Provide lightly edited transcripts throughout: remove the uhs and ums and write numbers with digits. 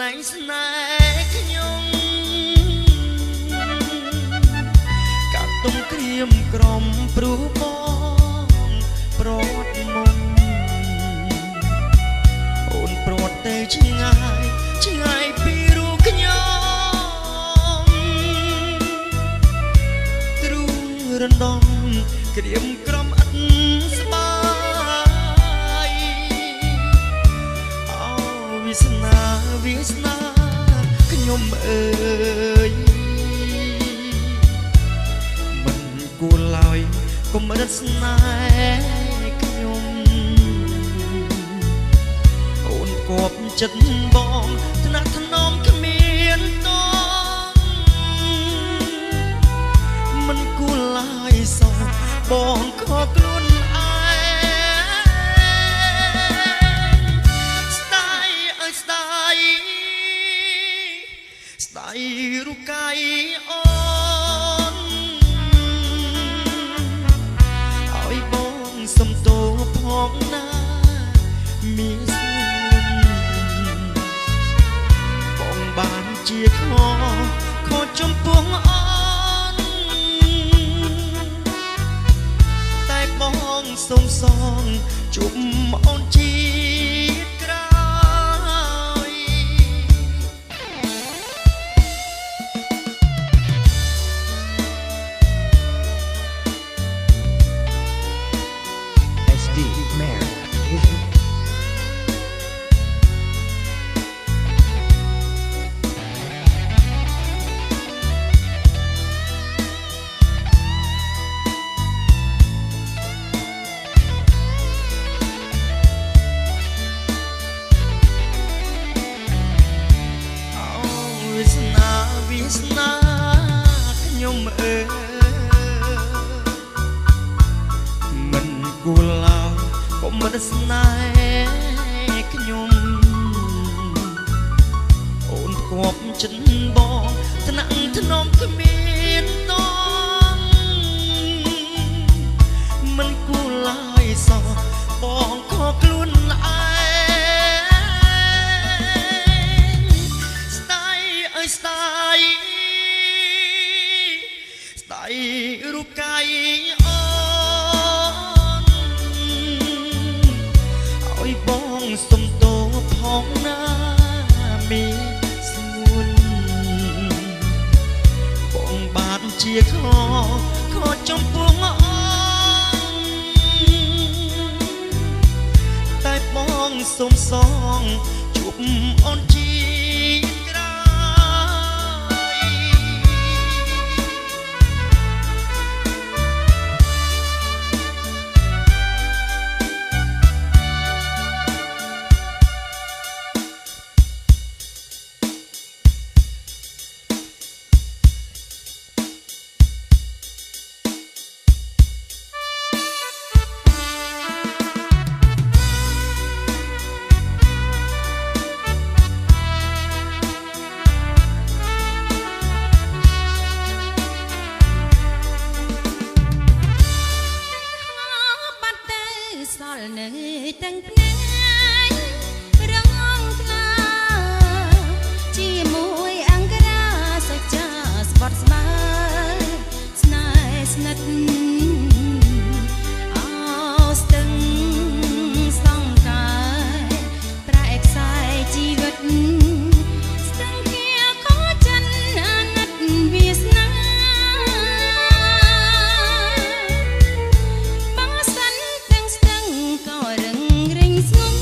លែងស្នេហ៍ខ្ញុំកាត់ទុំក្រៀមក្រំព្រោះបងប្រត់មុំអូនប្រត់តែឆ្ងាយឆ្ងាយពីរូបខ្ញុំទ្រូងរំដំក្រៀមក្រំអត់ស្បាយអូវាសនាវាសនាខ្ញុំអើយមិនគួរឡើយកុំរត់ស្នេហ៍ខ្ញុំអូនគប់ចិត្តបងថ្នាក់ថ្នមគ្មានតងមិនគួរឡើយសោះបងខកខ្លួនឯងស្ដាយអើយស្ដាយស្ដាយរូបកាយអូនឲ្យបងសំទោផងណាមានស្ងបងបានជាខចំពោះអូនតែបងសុំសងជុំអូនជាតិក្រោយ SD Mayorវាសនាខ្ញុំអើយមិនគួរឡើយកុំមិនស្នេហ៍ខ្ញុំអូនគប់ចិត្តបងថ្នាក់ថ្នមគ្មានតងមិនគួរឡើយសោះបងខកខ្លួនឯងស្ដាយអើយស្ដាយស្ដាយរូបកាយអូនឲ្យបងសុំទោផងណាមានស្ងួនបងបានជាខចំពោះអូនតែបងសុំសងជួបអូនជាតិក្រោយ Rings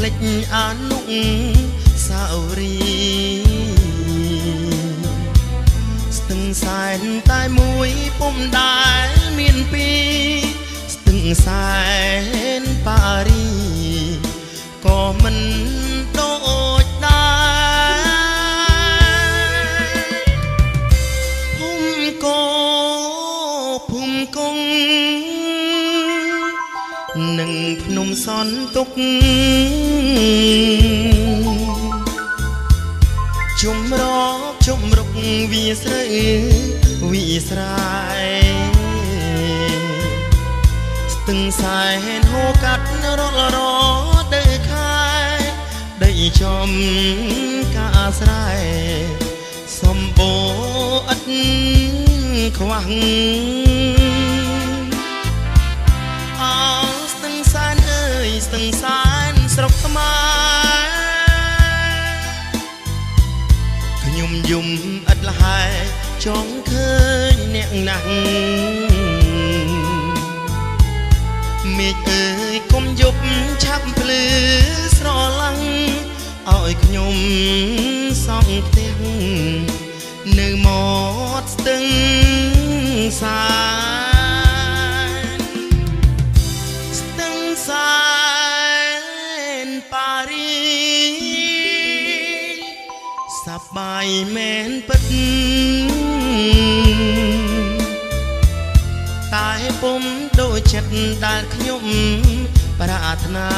ភ្លេចអានុសាវរីយ៍ស្ទឹងសែនតែមួយពុំដែលមានពីរស្ទឹងសែនប៉ារីក៏មិនដូចដែរភូមិកោភូមិកងនិងភ្នំសន្ទុកជំរកជំរុកវាស្រីវាស្រែស្ទឹងសែនហូរកាត់រលរដីខែដីចំកាស្រែសម្បូរឥតខ្វះស្ទឹងសែនអើយស្ទឹងសែនស្រុកខ្មែរខ្ញុំយំឥតលហែចង់ឃើញអ្នកណាស់មេឃអើយកុំយប់ឆាប់ភ្លឺស្រឡាំងឲ្យខ្ញុំសង់ផ្ទះនៅមាត់ស្ទឹងសែនស្ទឹងសែនប៉ារីសប្បាយមែនពិតតែពុំដូចចិត្តដែលខ្ញុំប្រាថ្នា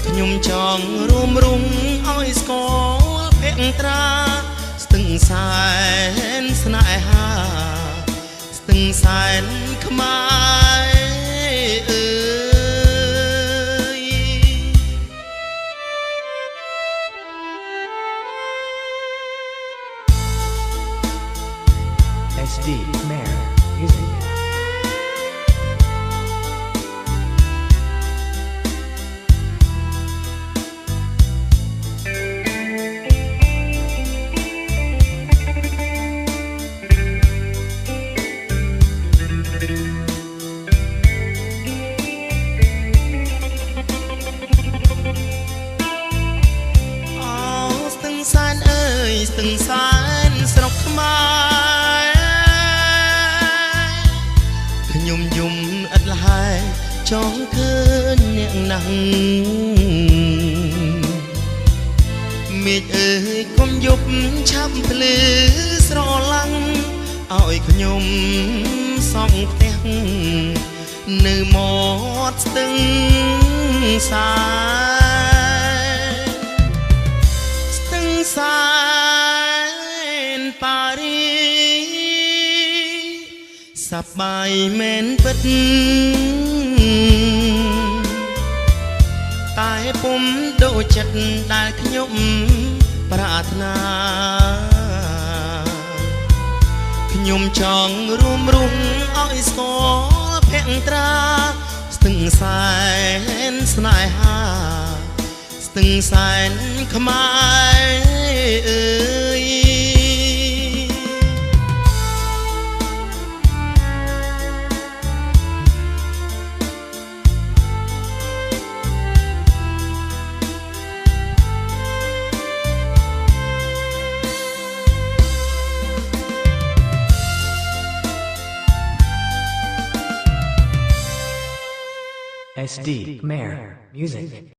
ខ្ញុំចង់រួមរុងឲ្យស្គាល់ភក្ត្រាស្ទឹងសែនស្នេហាស្ទឹងសែនខ្មែរអើយ SD Mayor Music.ស្ទឹងសែនអើយស្ទឹងសែនស្រុកខ្មែរខ្ញុំយំឥតលហែចង់ឃើញអ្នកណាស់មេឃអើយកុំយប់ឆាប់ភ្លឺស្រឡាំងឲ្យខ្ញុំសង់ផ្ទះនៅមាត់ស្ទឹងសែនស្ទឹងសែនប៉ារីសប្បាយមែនពិតតែពុំដូចចិត្តដែលខ្ញុំប្រាថ្នាខ្ញុំចង់រួមរុងឲ្យស្គាល់ភក្ត្រាស្ទឹងសែនស្នេហាស្ទឹងសែនខ្មែរអើយ SD Mayor Music.